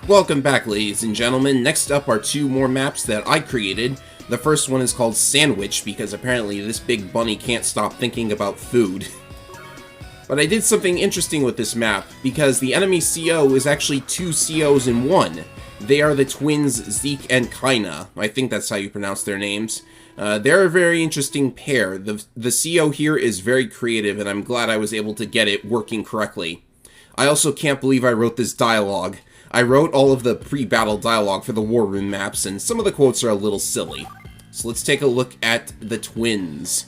Welcome back, ladies and gentlemen. Next up are two more maps that I created. The first one is called Sandwich, because apparently this big bunny can't stop thinking about food. But I did something interesting with this map, because the enemy CO is actually two COs in one. They are the twins Zeke and Kaina. I think that's how you pronounce their names. They're a very interesting pair. The CO here is very creative, and I'm glad I was able to get it working correctly. I also can't believe I wrote this dialogue. I wrote all of the pre-battle dialogue for the War Room maps, and some of the quotes are a little silly. So let's take a look at the twins.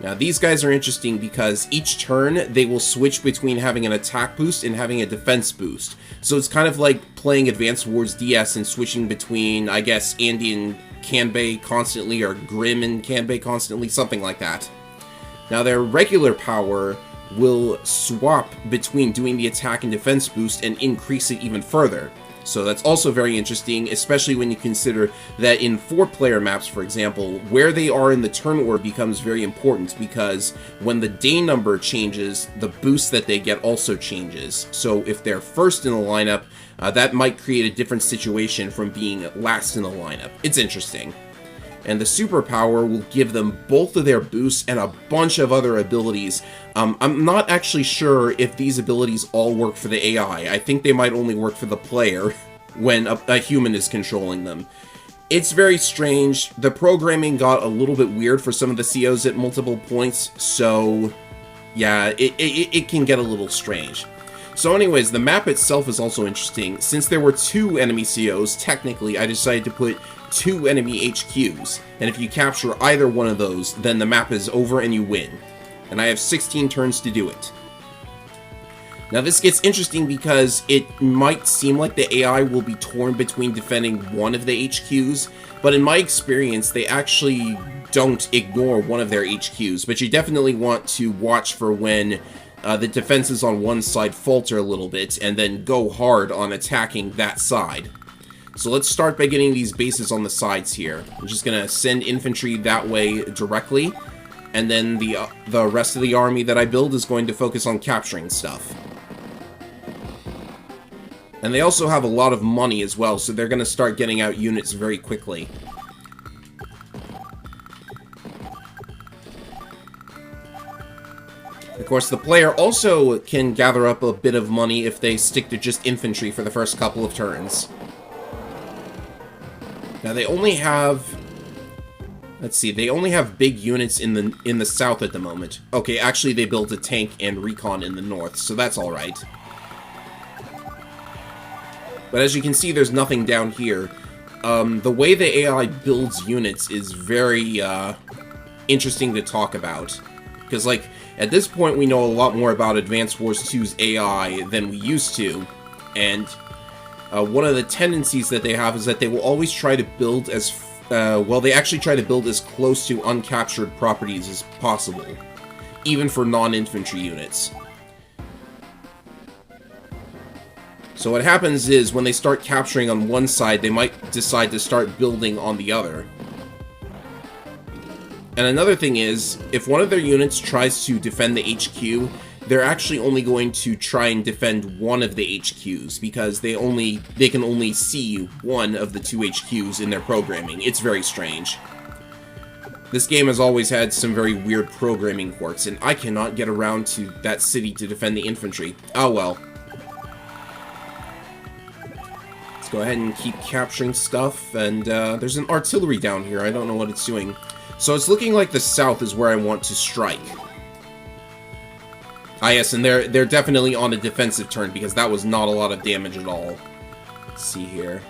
Now, these guys are interesting because each turn, they will switch between having an attack boost and having a defense boost. So it's kind of like playing Advance Wars DS and switching between, I guess, Andy and Kanbei constantly, or Grim and Kanbei constantly, something like that. Now, their regular power will swap between doing the attack and defense boost and increase it even further. So that's also very interesting, especially when you consider that in 4-player maps, for example, where they are in the turn order becomes very important, because when the day number changes, the boost that they get also changes. So if they're first in the lineup, that might create a different situation from being last in the lineup. It's interesting. And the superpower will give them both of their boosts and a bunch of other abilities. I'm not actually sure if these abilities all work for the AI. I think they might only work for the player when a human is controlling them. It's very strange. The programming got a little bit weird for some of the COs at multiple points, so yeah, it can get a little strange. So anyways, the map itself is also interesting. Since there were 2 enemy COs, technically I decided to put 2 enemy HQs, and if you capture either one of those, then the map is over and you win. And I have 16 turns to do it. Now this gets interesting because it might seem like the AI will be torn between defending one of the HQs, but in my experience, they actually don't ignore one of their HQs, but you definitely want to watch for when the defenses on one side falter a little bit, and then go hard on attacking that side. So let's start by getting these bases on the sides here. I'm just gonna send infantry that way directly, and then the rest of the army that I build is going to focus on capturing stuff. And they also have a lot of money as well, so they're gonna start getting out units very quickly. Of course, the player also can gather up a bit of money if they stick to just infantry for the first couple of turns. Now they only have, let's see, they only have big units in the south at the moment. Okay, actually they built a tank and recon in the north, so that's all right. But as you can see, there's nothing down here. The way the AI builds units is very interesting to talk about, because like at this point we know a lot more about Advance Wars 2's AI than we used to, and one of the tendencies that they have is that they will always try to build as, they actually try to build as close to uncaptured properties as possible, even for non-infantry units. So what happens is, when they start capturing on one side, they might decide to start building on the other. And another thing is, if one of their units tries to defend the HQ, they're actually only going to try and defend one of the HQs, because they can only see one of the 2 HQs in their programming. It's very strange. This game has always had some very weird programming quirks, and I cannot get around to that city to defend the infantry. Oh well. Let's go ahead and keep capturing stuff, and there's an artillery down here. I don't know what it's doing. So it's looking like the south is where I want to strike. Ah yes, and they're definitely on a defensive turn, because that was not a lot of damage at all. Let's see here.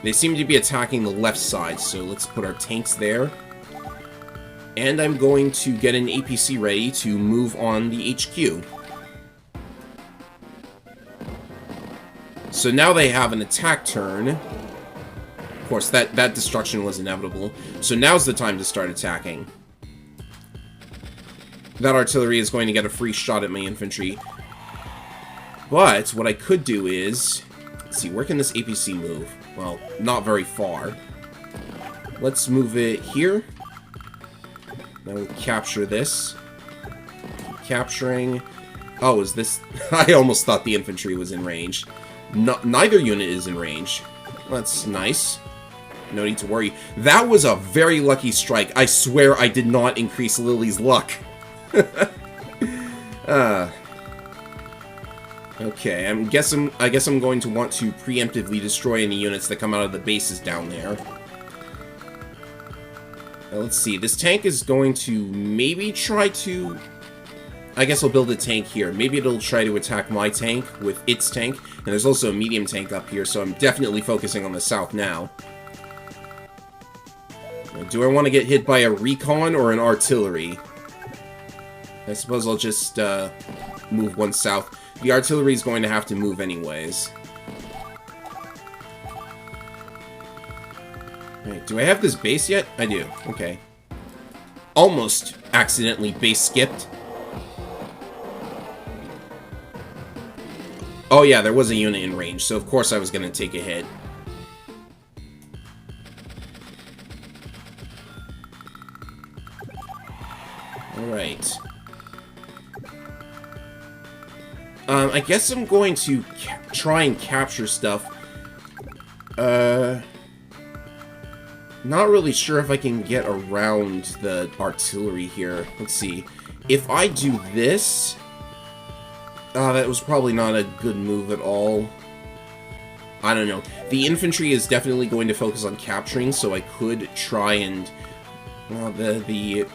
They seem to be attacking the left side, so let's put our tanks there. And I'm going to get an APC ready to move on the HQ. So now they have an attack turn. Of course, that destruction was inevitable. So now's the time to start attacking. That artillery is going to get a free shot at my infantry. But what I could do is, let's see, where can this APC move? Well, not very far. Let's move it here. Now we'll capture this. Keep capturing. Oh, is this... I almost thought the infantry was in range. Neither unit is in range. That's nice. No need to worry. That was a very lucky strike. I swear I did not increase Lily's luck. Okay, I guess I'm going to want to preemptively destroy any units that come out of the bases down there. Let's see. This tank is going to maybe try to... I guess I'll build a tank here. Maybe it'll try to attack my tank with its tank. And there's also a medium tank up here, so I'm definitely focusing on the south now. Do I want to get hit by a recon or an artillery? I suppose I'll just move one south. The artillery is going to have to move anyways. Wait, do I have this base yet? I do. Okay. Almost accidentally base skipped. Oh yeah, there was a unit in range, so of course I was going to take a hit. Alright. I guess I'm going to try and capture stuff. Not really sure if I can get around the artillery here. Let's see. If I do this... that was probably not a good move at all. I don't know. The infantry is definitely going to focus on capturing, so I could try and... Well, they're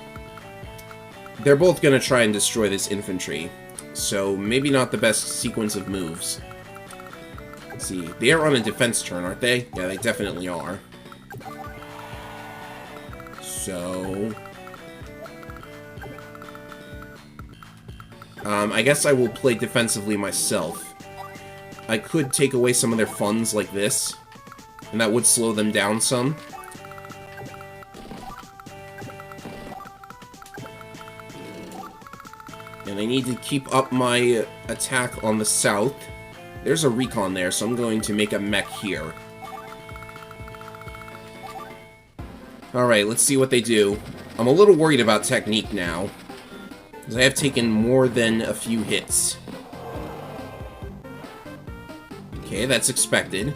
both going to try and destroy this infantry. So, maybe not the best sequence of moves. Let's see. They are on a defense turn, aren't they? Yeah, they definitely are. So... I guess I will play defensively myself. I could take away some of their funds like this, and that would slow them down some. And I need to keep up my attack on the south. There's a recon there, so I'm going to make a mech here. Alright, let's see what they do. I'm a little worried about technique now, because I have taken more than a few hits. Okay, that's expected.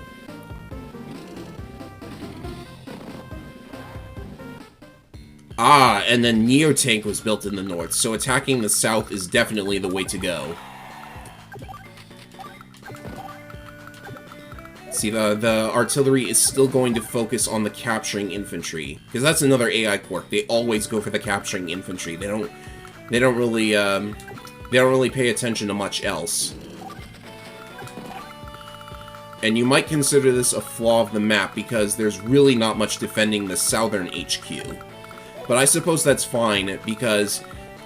Ah, and then Neotank was built in the north, so attacking the south is definitely the way to go. See, the artillery is still going to focus on the capturing infantry, because that's another AI quirk. They always go for the capturing infantry. They don't really pay attention to much else. And you might consider this a flaw of the map, because there's really not much defending the southern HQ. But I suppose that's fine, because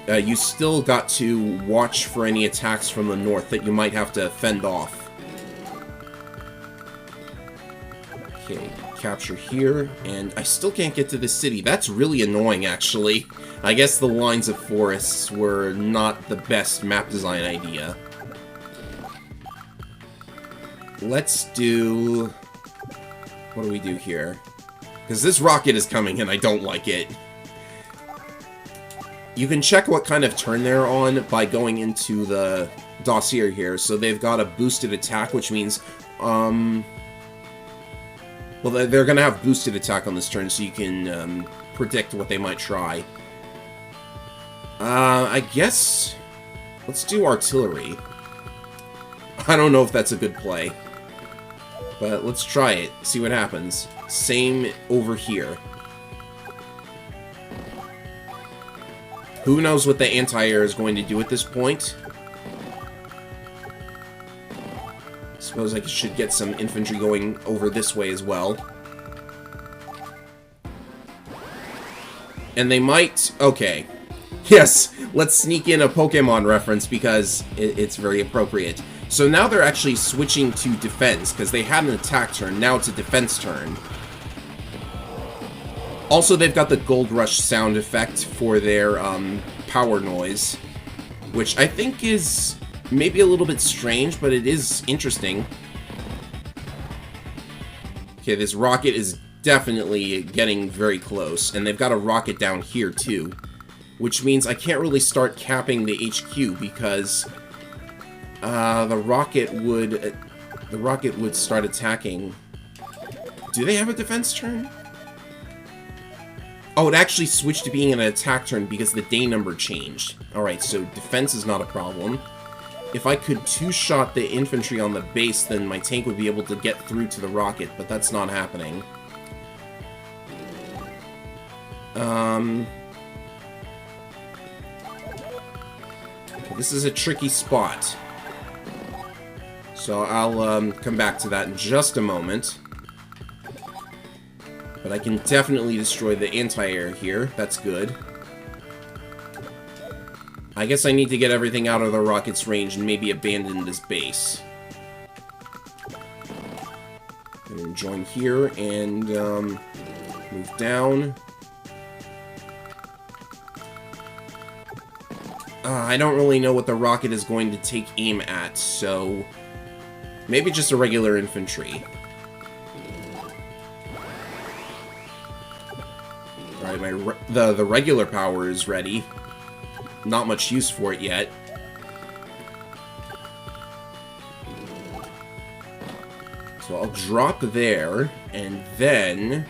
you still got to watch for any attacks from the north that you might have to fend off. Okay, capture here, and I still can't get to the city. That's really annoying, actually. I guess the lines of forests were not the best map design idea. Let's do... What do we do here? Because this rocket is coming and I don't like it. You can check what kind of turn they're on by going into the dossier here. So they've got a boosted attack, which means... Well, they're going to have boosted attack on this turn, so you can predict what they might try. I guess... Let's do artillery. I don't know if that's a good play. But let's try it, see what happens. Same over here. Who knows what the anti-air is going to do at this point? Suppose I should get some infantry going over this way as well. And they might... Okay. Yes, let's sneak in a Pokemon reference because it's very appropriate. So now they're actually switching to defense, because they had an attack turn, now it's a defense turn. Also, they've got the Gold Rush sound effect for their power noise, which I think is maybe a little bit strange, but it is interesting. Okay, this rocket is definitely getting very close, and they've got a rocket down here too, which means I can't really start capping the HQ because the rocket would the rocket would start attacking. Do they have a defense turn? Oh, it actually switched to being an attack turn because the day number changed. Alright, so defense is not a problem. If I could two-shot the infantry on the base, then my tank would be able to get through to the rocket, but that's not happening. This is a tricky spot. So I'll come back to that in just a moment. But I can definitely destroy the anti-air here. That's good. I guess I need to get everything out of the rocket's range and maybe abandon this base. And then join here and move down. I don't really know what the rocket is going to take aim at, so maybe just a regular infantry. Alright, the regular power is ready. Not much use for it yet. So I'll drop there, and then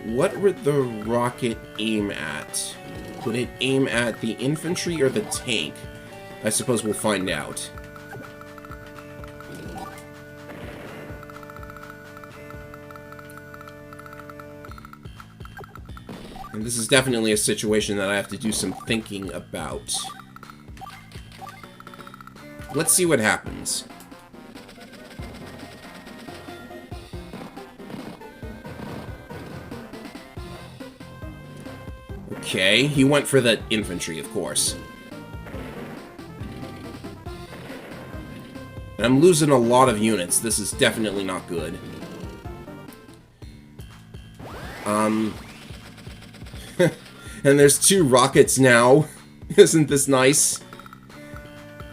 what would the rocket aim at? Would it aim at the infantry or the tank? I suppose we'll find out. And this is definitely a situation that I have to do some thinking about. Let's see what happens. Okay, he went for the infantry, of course. And I'm losing a lot of units. This is definitely not good. And there's 2 rockets now. Isn't this nice?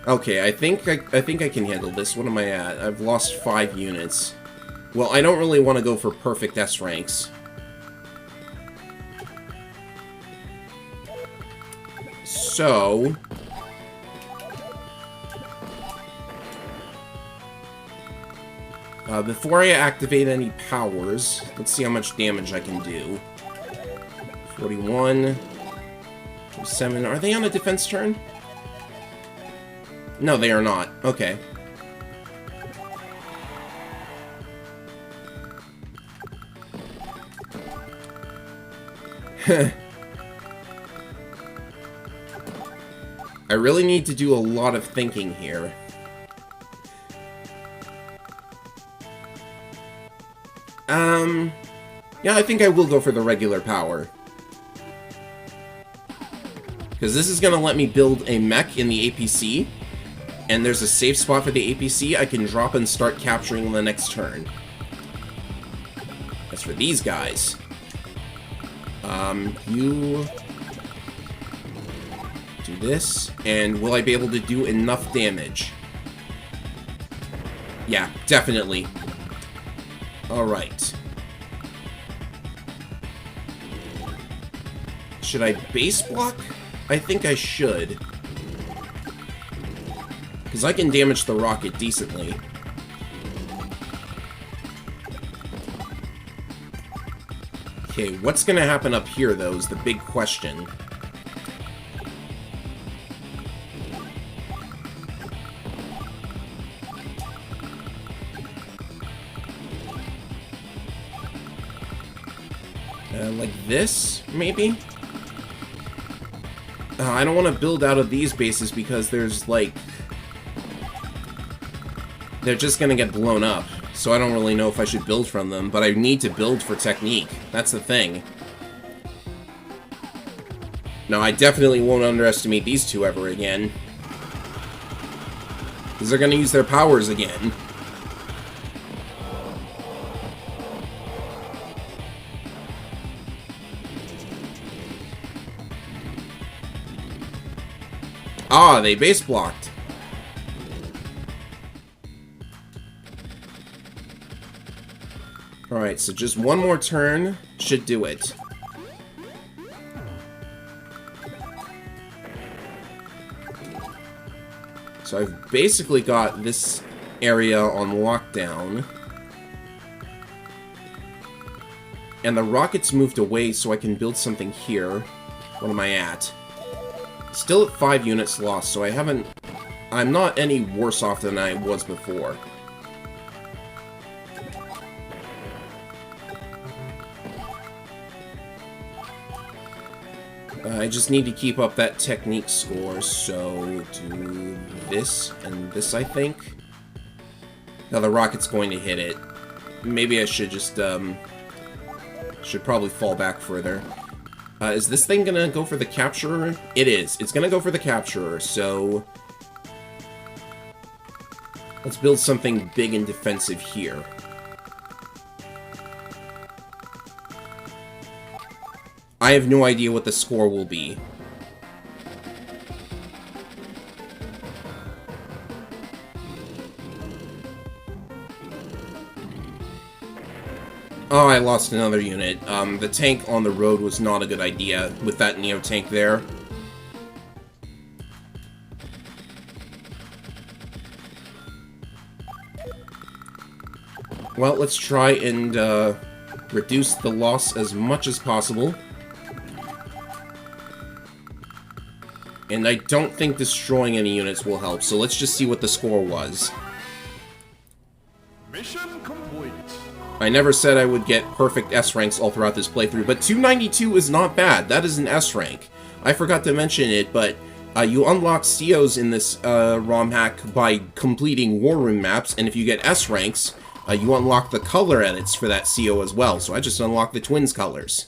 Okay, I think I can handle this. What am I at? I've lost 5 units. Well, I don't really want to go for perfect S ranks. So before I activate any powers, let's see how much damage I can do. 41, 7. Are they on a defense turn? No, they are not. Okay. I really need to do a lot of thinking here. Yeah, I think I will go for the regular power. Because this is going to let me build a mech in the APC, and there's a safe spot for the APC I can drop and start capturing the next turn. As for these guys, you do this, and will I be able to do enough damage? Yeah, definitely. Alright. Should I base block? I think I should. Because I can damage the rocket decently. Okay, what's going to happen up here, though, is the big question. Like this, maybe? I don't want to build out of these bases because there's, like... they're just going to get blown up. So I don't really know if I should build from them, but I need to build for technique. That's the thing. No, I definitely won't underestimate these 2 ever again. Because they're going to use their powers again. Ah, they base blocked. Alright, so just one more turn should do it. So I've basically got this area on lockdown. And the rockets moved away so I can build something here. What am I at? Still at 5 units lost, so I'm not any worse off than I was before. I just need to keep up that technique score, so do this and this, I think. Now the rocket's going to hit it. Maybe I should just, should probably fall back further. Is this thing gonna go for the capturer? It is. It's gonna go for the capturer, so... let's build something big and defensive here. I have no idea what the score will be. Oh, I lost another unit. The tank on the road was not a good idea with that Neo tank there. Well, let's try and reduce the loss as much as possible. And I don't think destroying any units will help, so let's just see what the score was. Mission complete. I never said I would get perfect S ranks all throughout this playthrough, but 292 is not bad. That is an S rank. I forgot to mention it, but you unlock COs in this ROM hack by completing War Room maps, and if you get S ranks, you unlock the color edits for that CO as well. So I just unlocked the Twins colors.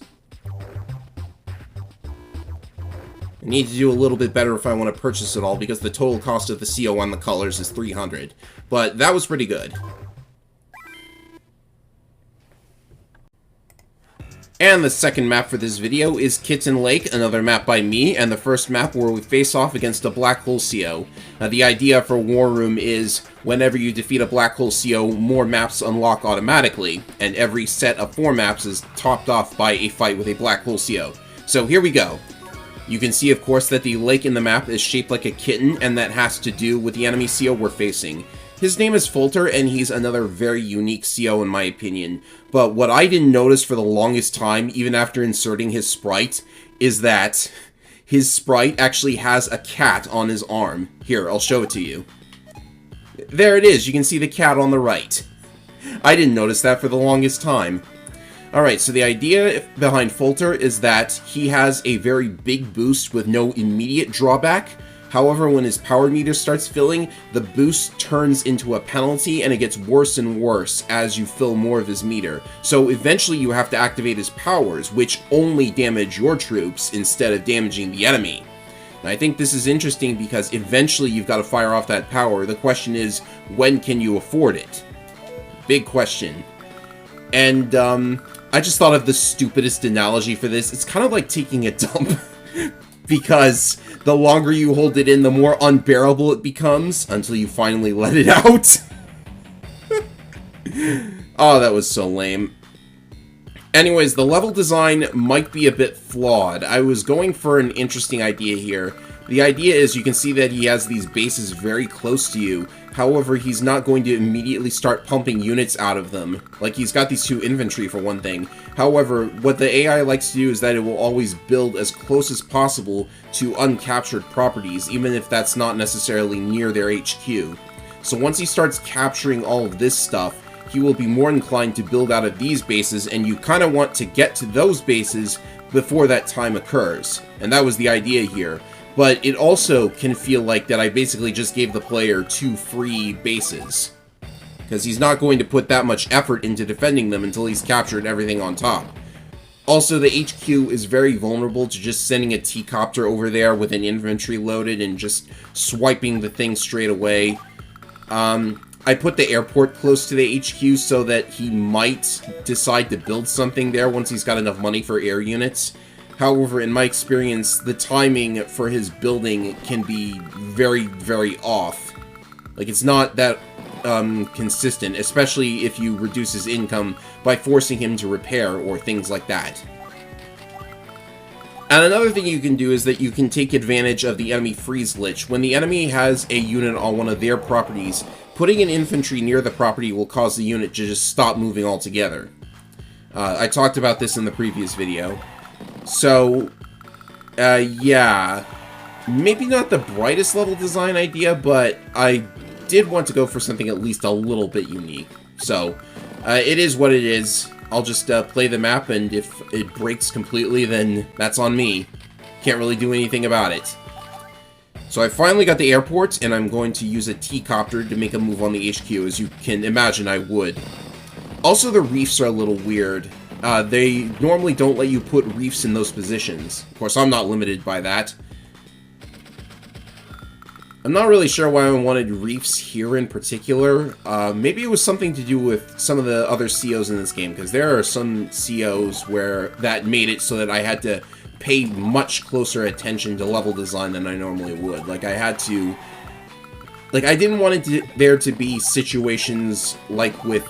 I need to do a little bit better if I want to purchase it all, because the total cost of the CO on the colors is 300. But that was pretty good. And the second map for this video is Kitten Lake, another map by me, and the first map where we face off against a Black Hole CO. The idea for War Room is, whenever you defeat a Black Hole CO, more maps unlock automatically, and every set of 4 maps is topped off by a fight with a Black Hole CO. So here we go. You can see, of course, that the lake in the map is shaped like a kitten, and that has to do with the enemy CO we're facing. His name is Folter, and he's another very unique CO in my opinion. But what I didn't notice for the longest time, even after inserting his sprite, is that his sprite actually has a cat on his arm. Here, I'll show it to you. There it is, you can see the cat on the right. I didn't notice that for the longest time. Alright, so the idea behind Folter is that he has a very big boost with no immediate drawback. However, when his power meter starts filling, the boost turns into a penalty and it gets worse and worse as you fill more of his meter. So eventually you have to activate his powers, which only damage your troops instead of damaging the enemy. And I think this is interesting because eventually you've got to fire off that power. The question is, when can you afford it? Big question. And, I just thought of the stupidest analogy for this. It's kind of like taking a dump. Because the longer you hold it in, the more unbearable it becomes until you finally let it out. Oh, that was so lame. Anyways, the level design might be a bit flawed. I was going for an interesting idea here. The idea is you can see that he has these bases very close to you. However, he's not going to immediately start pumping units out of them. Like, he's got these 2 infantry for one thing. However, what the AI likes to do is that it will always build as close as possible to uncaptured properties, even if that's not necessarily near their HQ. So once he starts capturing all of this stuff, he will be more inclined to build out of these bases, and you kind of want to get to those bases before that time occurs. And that was the idea here. But it also can feel like that I basically just gave the player 2 free bases. Because he's not going to put that much effort into defending them until he's captured everything on top. Also, the HQ is very vulnerable to just sending a T-copter over there with an infantry loaded and just swiping the thing straight away. I put the airport close to the HQ so that he might decide to build something there once he's got enough money for air units. However, in my experience, the timing for his building can be very, very off. Like, it's not that consistent, especially if you reduce his income by forcing him to repair or things like that. And another thing you can do is that you can take advantage of the enemy freeze lich. When the enemy has a unit on one of their properties, putting an infantry near the property will cause the unit to just stop moving altogether. I talked about this in the previous video. So, yeah. Maybe not the brightest level design idea, but I did want to go for something at least a little bit unique. So, it is what it is. I'll just play the map, and if it breaks completely, then that's on me. Can't really do anything about it. So I finally got the airport, and I'm going to use a T-copter to make a move on the HQ, as you can imagine I would. Also, the reefs are a little weird. They normally don't let you put reefs in those positions. Of course, I'm not limited by that. I'm not really sure why I wanted reefs here in particular. Maybe it was something to do with some of the other COs in this game, because there are some COs where that made it so that I had to pay much closer attention to level design than I normally would. Like, I had to... Like, I didn't want there to be situations like with,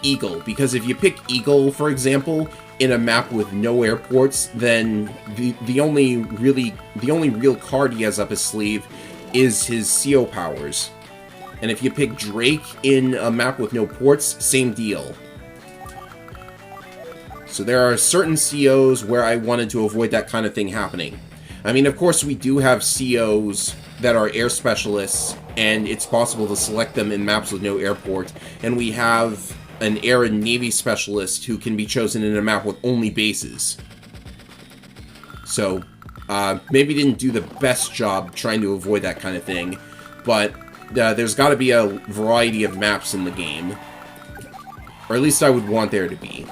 Eagle, because if you pick Eagle, for example, in a map with no airports, then the only real card he has up his sleeve is his CO powers. And if you pick Drake in a map with no ports, same deal. So there are certain COs where I wanted to avoid that kind of thing happening. I mean, of course, we do have COs that are air specialists, and it's possible to select them in maps with no airport, and we have an air and navy specialist who can be chosen in a map with only bases. So, maybe didn't do the best job trying to avoid that kind of thing, but there's got to be a variety of maps in the game. Or at least I would want there to be.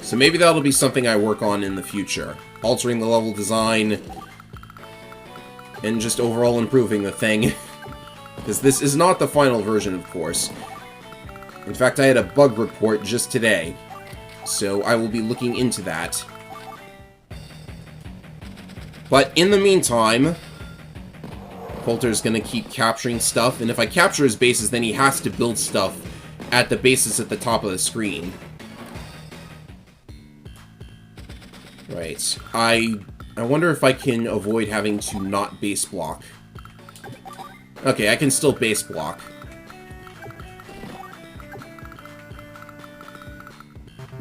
So maybe that'll be something I work on in the future. Altering the level design, and just overall improving the thing. Because this is not the final version, of course. In fact, I had a bug report just today, so I will be looking into that. But in the meantime, Coulter's gonna keep capturing stuff, and if I capture his bases, then he has to build stuff at the bases at the top of the screen. Right. I wonder if I can avoid having to not base block. Okay, I can still base block.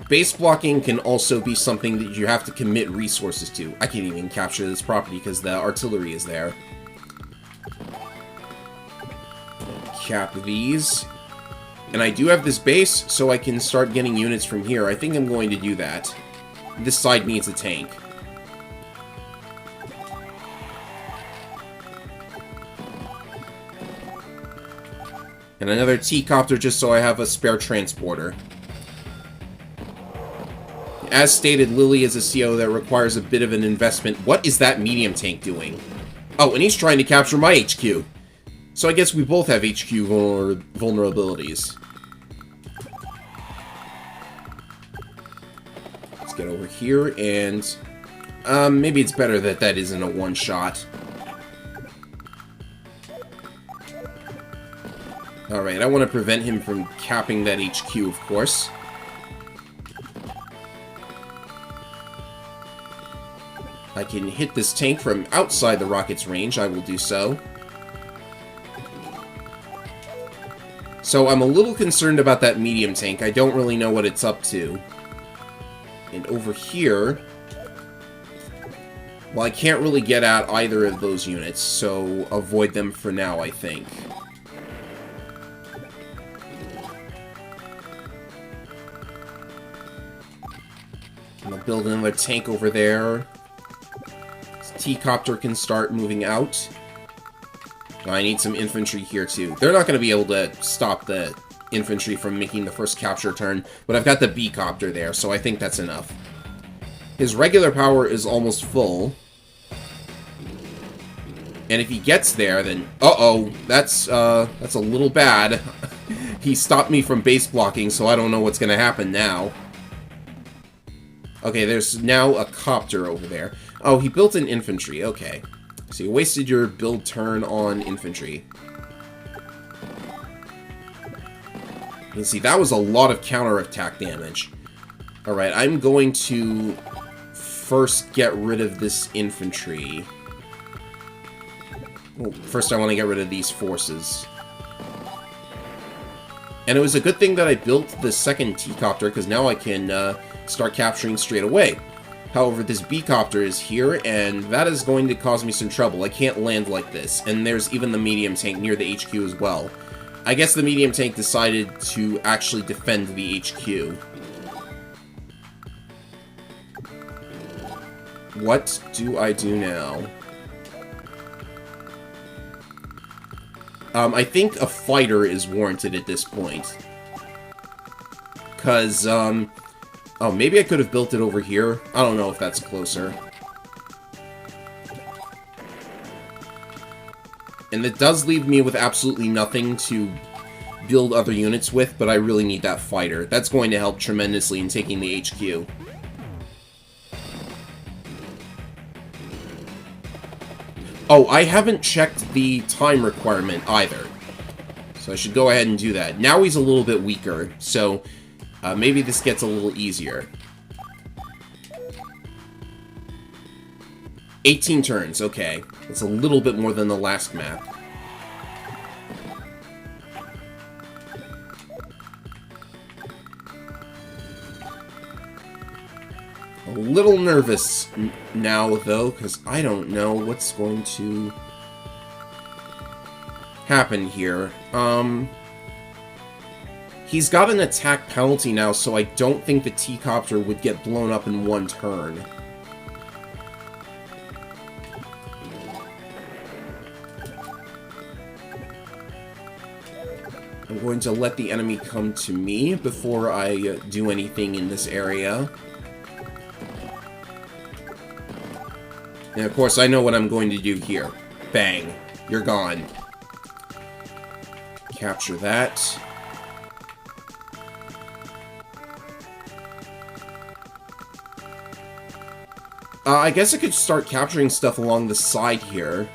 Base blocking can also be something that you have to commit resources to. I can't even capture this property because the artillery is there. Cap these. And I do have this base, so I can start getting units from here. I think I'm going to do that. This side needs a tank. And another T-copter just so I have a spare transporter. As stated, Lily is a CO that requires a bit of an investment. What is that medium tank doing? Oh, and he's trying to capture my HQ. So I guess we both have HQ vulnerabilities. Let's get over here, and maybe it's better that that isn't a one-shot. Alright, I want to prevent him from capping that HQ, of course. I can hit this tank from outside the rocket's range, I will do so. So I'm a little concerned about that medium tank. I don't really know what it's up to. And over here, well, I can't really get at either of those units, so avoid them for now, I think. I'm gonna build another tank over there. T-copter can start moving out. I need some infantry here, too. They're not going to be able to stop the infantry from making the first capture turn, but I've got the B-copter there, so I think that's enough. His regular power is almost full. And if he gets there, then... Uh-oh, that's a little bad. He stopped me from base blocking, so I don't know what's going to happen now. Okay, there's now a copter over there. Oh, he built an infantry, okay. So you wasted your build turn on infantry. You can see, that was a lot of counterattack damage. Alright, I'm going to first get rid of this infantry. Well, first I want to get rid of these forces. And it was a good thing that I built the second T-copter, because now I can start capturing straight away. However, this B-copter is here, and that is going to cause me some trouble. I can't land like this, and there's even the medium tank near the HQ as well. I guess the medium tank decided to actually defend the HQ. What do I do now? I think a fighter is warranted at this point. Because, oh, maybe I could have built it over here. I don't know if that's closer. And it does leave me with absolutely nothing to build other units with, but I really need that fighter. That's going to help tremendously in taking the HQ. Oh, I haven't checked the time requirement either. So I should go ahead and do that. Now he's a little bit weaker, so maybe this gets a little easier. 18 turns, okay. That's a little bit more than the last map. A little nervous now, though, because I don't know what's going to happen here. He's got an attack penalty now, so I don't think the T-copter would get blown up in one turn. I'm going to let the enemy come to me before I do anything in this area. And of course, I know what I'm going to do here. Bang. You're gone. Capture that. I guess I could start capturing stuff along the side here.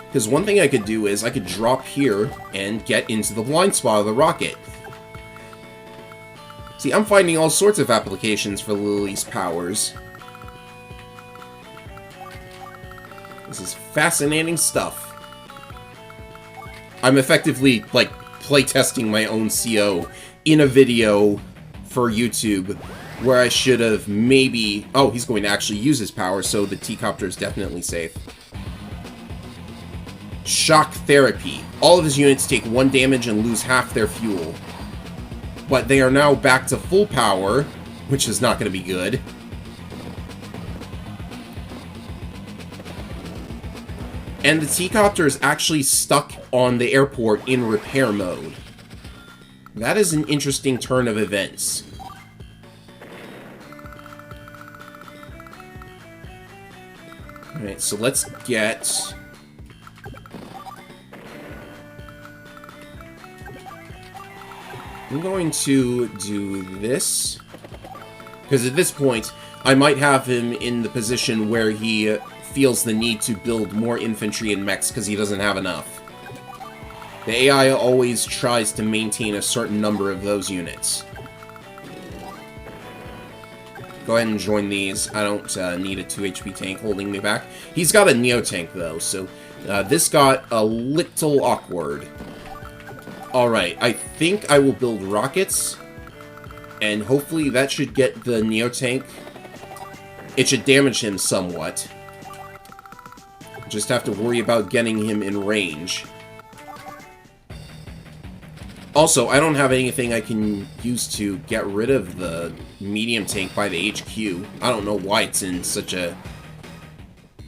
Because one thing I could do is I could drop here and get into the blind spot of the rocket. See, I'm finding all sorts of applications for Lily's powers. This is fascinating stuff. I'm effectively, like, playtesting my own CO in a video for YouTube, where I should have maybe... Oh, he's going to actually use his power, so the T-copter is definitely safe. Shock therapy. All of his units take 1 damage and lose half their fuel. But they are now back to full power, which is not going to be good. And the T-copter is actually stuck on the airport in repair mode. That is an interesting turn of events. Alright, so let's get... I'm going to do this. Because at this point, I might have him in the position where he feels the need to build more infantry and mechs because he doesn't have enough. The AI always tries to maintain a certain number of those units. Go ahead and join these. I don't need a 2 HP tank holding me back. He's got a Neo tank though, so this got a little awkward. Alright, I think I will build rockets, and hopefully that should get the Neo tank. It should damage him somewhat. Just have to worry about getting him in range. Also, I don't have anything I can use to get rid of the medium tank by the HQ. I don't know why it's in such a...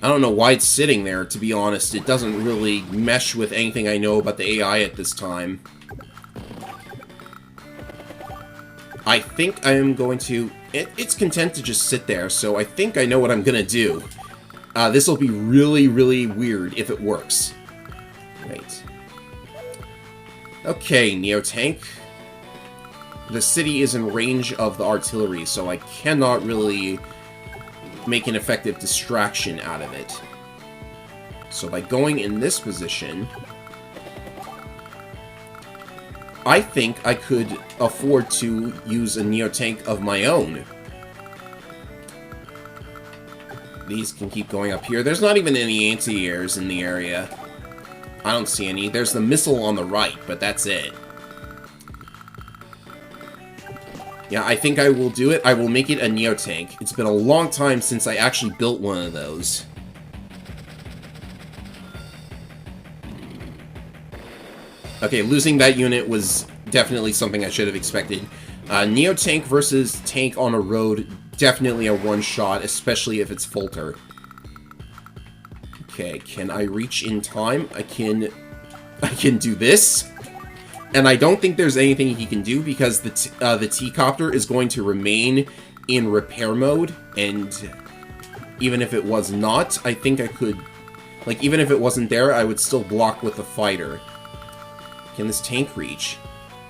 I don't know why it's sitting there, to be honest. It doesn't really mesh with anything I know about the AI at this time. I think I am going to... It's content to just sit there, so I think I know what I'm gonna do. This will be really, really weird if it works. Right. Okay, Neo-Tank. The city is in range of the artillery, so I cannot really make an effective distraction out of it. So by going in this position, I think I could afford to use a Neo-Tank of my own. These can keep going up here. There's not even any anti-airs in the area. I don't see any. There's the missile on the right, but that's it. Yeah, I think I will do it. I will make it a Neo-Tank. It's been a long time since I actually built one of those. Okay, losing that unit was definitely something I should have expected. Neo-Tank versus tank on a road, definitely a one-shot, especially if it's Folter. Okay, can I reach in time? I can do this. And I don't think there's anything he can do because the T-Copter is going to remain in repair mode, and even if it was not, I think I could... Like, even if it wasn't there, I would still block with the fighter. Can this tank reach?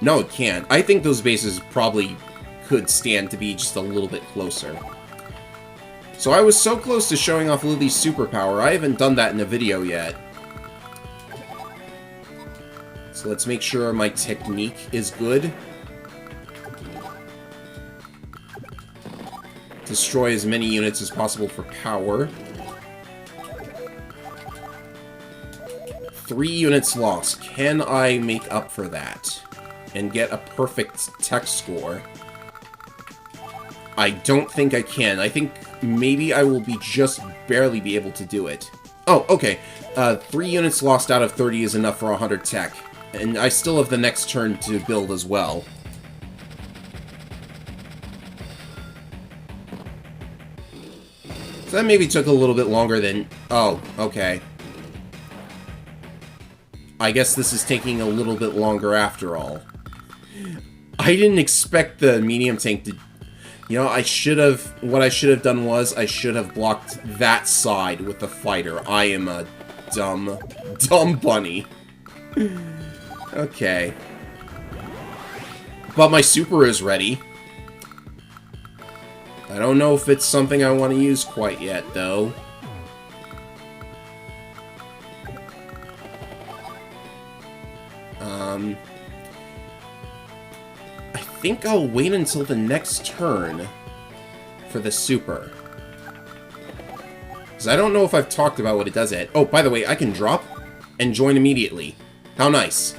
No, it can't. I think those bases probably could stand to be just a little bit closer. So I was so close to showing off Lily's superpower. I haven't done that in a video yet. So let's make sure my technique is good. Destroy as many units as possible for power. 3 units lost. Can I make up for that? And get a perfect tech score? I don't think I can. I think maybe I will just barely be able to do it. Oh, okay. 3 units lost out of 30 is enough for 100 tech. And I still have the next turn to build as well. So that maybe took a little bit longer than... Oh, okay. I guess this is taking a little bit longer after all. I didn't expect the medium tank to... You know, I should have... What I should have done was, I should have blocked that side with the fighter. I am a dumb bunny. Okay. But my super is ready. I don't know if it's something I want to use quite yet, though. I think I'll wait until the next turn for the super. Because I don't know if I've talked about what it does yet. Oh, by the way, I can drop and join immediately. How nice.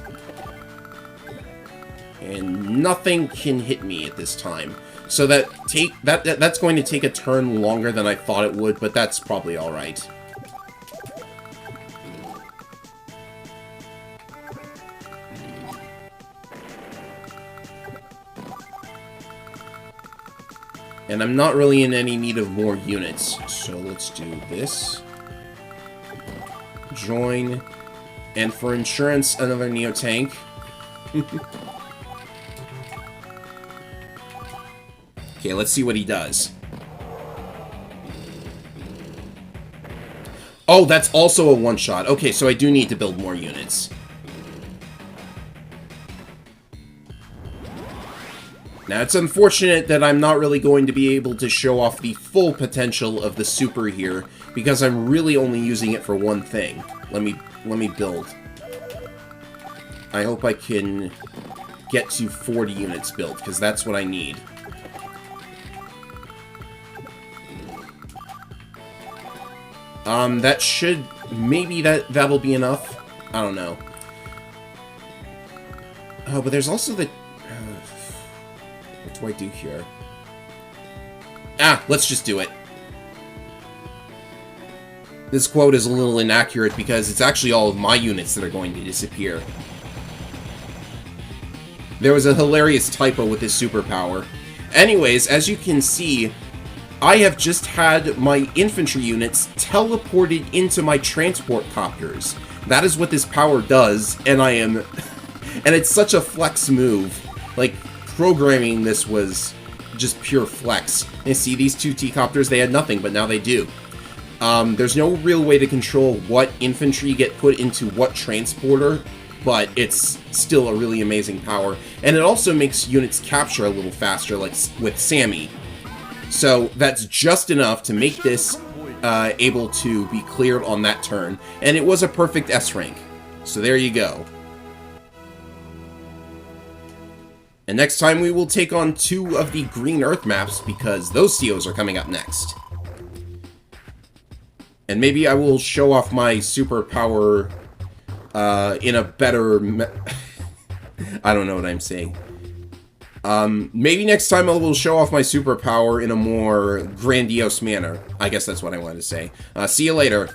And nothing can hit me at this time. So that's going to take a turn longer than I thought it would, but that's probably alright. And I'm not really in any need of more units. So let's do this. Join. And for insurance, another Neo-Tank. Okay, let's see what he does. Oh, that's also a one-shot. Okay, so I do need to build more units. Now, it's unfortunate that I'm not really going to be able to show off the full potential of the super here, because I'm really only using it for one thing. Let me build. I hope I can get to 40 units built, because that's what I need. That should... Maybe that'll be enough? I don't know. Oh, but there's also the... what do I do here? Ah, let's just do it. This quote is a little inaccurate because it's actually all of my units that are going to disappear. There was a hilarious typo with his superpower. Anyways, as you can see, I have just had my infantry units teleported into my transport copters. That is what this power does, and I am... and it's such a flex move. Like, programming this was just pure flex. And see, these two T-copters, they had nothing, but now they do. There's no real way to control what infantry get put into what transporter, but it's still a really amazing power. And it also makes units capture a little faster, like with Sammy. So that's just enough to make this able to be cleared on that turn. And it was a perfect S rank. So there you go. And next time we will take on 2 of the Green Earth maps, because those COs are coming up next. And maybe I will show off my superpower in a better... I don't know what I'm saying. Maybe next time I will show off my superpower in a more grandiose manner. I guess that's what I wanted to say. See you later.